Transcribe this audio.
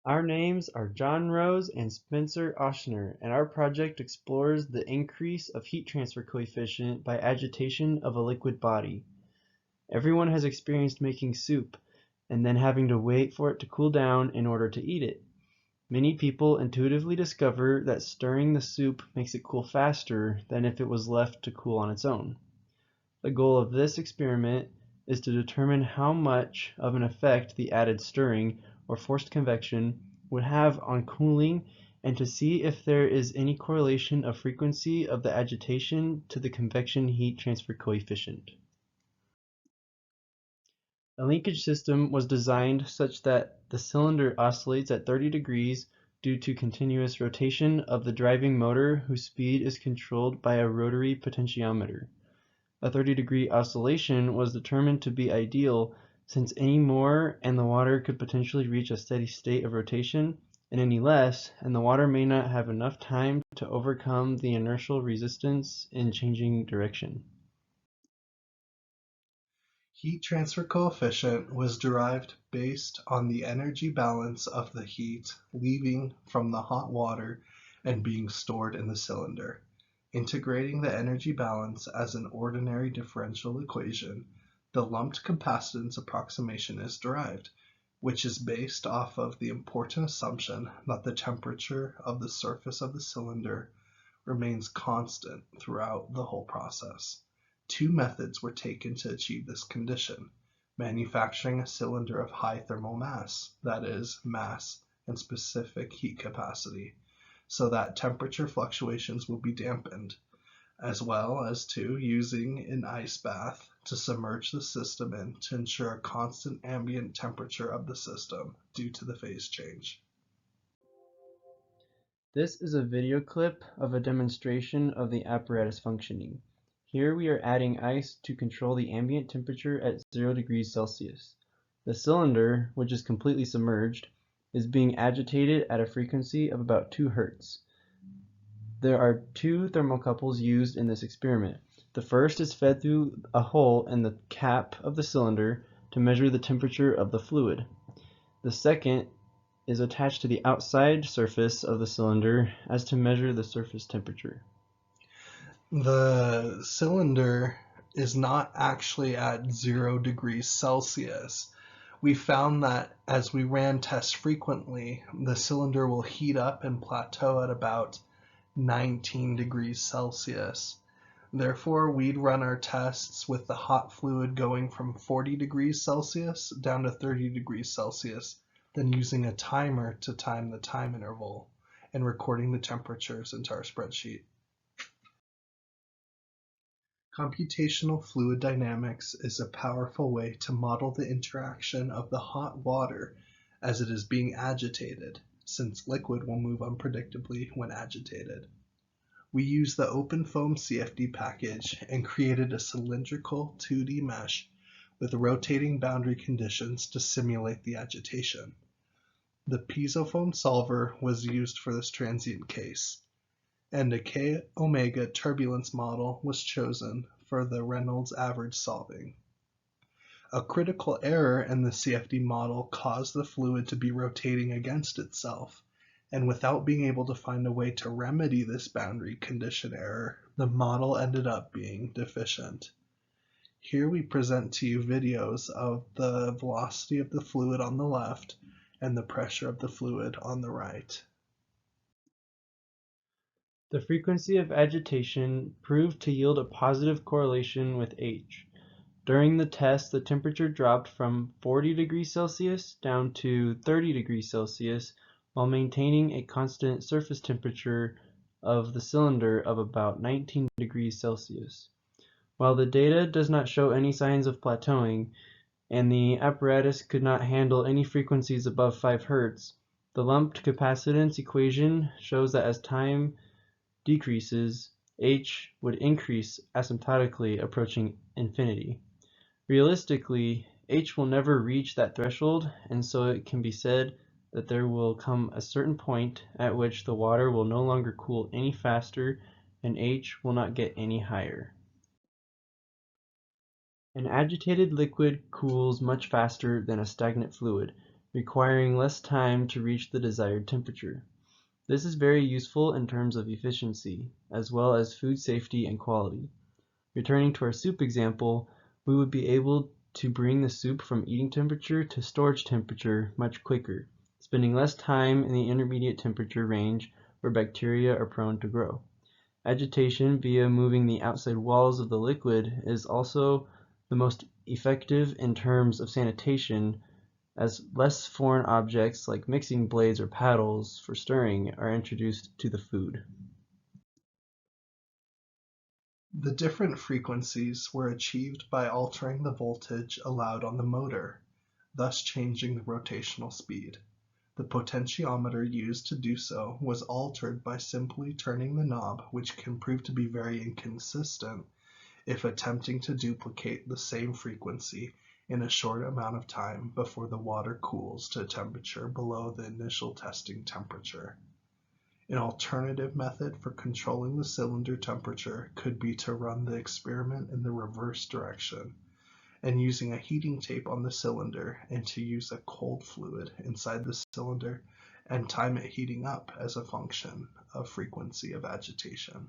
Our names are John Rose and Spencer Oshner, and our project explores the increase of heat transfer coefficient by agitation of a liquid body. Everyone has experienced making soup and then having to wait for it to cool down in order to eat it. Many people intuitively discover that stirring the soup makes it cool faster than if it was left to cool on its own. The goal of this experiment is to determine how much of an effect the added stirring, or forced convection, would have on cooling, and to see if there is any correlation of frequency of the agitation to the convection heat transfer coefficient. A linkage system was designed such that the cylinder oscillates at 30 degrees due to continuous rotation of the driving motor, whose speed is controlled by a rotary potentiometer. A 30-degree oscillation was determined to be ideal, since any more and the water could potentially reach a steady state of rotation, and any less and the water may not have enough time to overcome the inertial resistance in changing direction. Heat transfer coefficient was derived based on the energy balance of the heat leaving from the hot water and being stored in the cylinder. Integrating the energy balance as an ordinary differential equation, the lumped capacitance approximation is derived, which is based off of the important assumption that the temperature of the surface of the cylinder remains constant throughout the whole process. Two methods were taken to achieve this condition: manufacturing a cylinder of high thermal mass, that is, mass and specific heat capacity, so that temperature fluctuations will be dampened, as well as using an ice bath to submerge the system in to ensure a constant ambient temperature of the system due to the phase change. This is a video clip of a demonstration of the apparatus functioning. Here we are adding ice to control the ambient temperature at 0 degrees Celsius. The cylinder, which is completely submerged, is being agitated at a frequency of about 2 Hz. There are two thermocouples used in this experiment. The first is fed through a hole in the cap of the cylinder to measure the temperature of the fluid. The second is attached to the outside surface of the cylinder as to measure the surface temperature. The cylinder is not actually at 0 degrees Celsius. We found that as we ran tests frequently, the cylinder will heat up and plateau at about 19 degrees Celsius. Therefore, we'd run our tests with the hot fluid going from 40 degrees Celsius down to 30 degrees Celsius, then using a timer to time the time interval and recording the temperatures into our spreadsheet. Computational fluid dynamics is a powerful way to model the interaction of the hot water as it is being agitated, since liquid will move unpredictably when agitated. We used the OpenFOAM CFD package and created a cylindrical 2D mesh with rotating boundary conditions to simulate the agitation. The piezofoam solver was used for this transient case, and a k-omega turbulence model was chosen for the Reynolds average solving. A critical error in the CFD model caused the fluid to be rotating against itself, and without being able to find a way to remedy this boundary condition error, the model ended up being deficient. Here we present to you videos of the velocity of the fluid on the left and the pressure of the fluid on the right. The frequency of agitation proved to yield a positive correlation with H. During the test, the temperature dropped from 40 degrees Celsius down to 30 degrees Celsius while maintaining a constant surface temperature of the cylinder of about 19 degrees Celsius. While the data does not show any signs of plateauing, and the apparatus could not handle any frequencies above 5 Hz, the lumped capacitance equation shows that as time decreases, H would increase asymptotically approaching infinity. Realistically, H will never reach that threshold, and so it can be said that there will come a certain point at which the water will no longer cool any faster and H will not get any higher. An agitated liquid cools much faster than a stagnant fluid. requiring less time to reach the desired temperature. This is very useful in terms of efficiency, as well as food safety and quality. Returning to our soup example, we would be able to bring the soup from eating temperature to storage temperature much quicker, spending less time in the intermediate temperature range where bacteria are prone to grow. Agitation via moving the outside walls of the liquid is also the most effective in terms of sanitation, as less foreign objects like mixing blades or paddles for stirring are introduced to the food. The different frequencies were achieved by altering the voltage allowed on the motor, thus changing the rotational speed. The potentiometer used to do so was altered by simply turning the knob, which can prove to be very inconsistent if attempting to duplicate the same frequency in a short amount of time before the water cools to a temperature below the initial testing temperature. An alternative method for controlling the cylinder temperature could be to run the experiment in the reverse direction, and using a heating tape on the cylinder, and to use a cold fluid inside the cylinder and time it heating up as a function of frequency of agitation.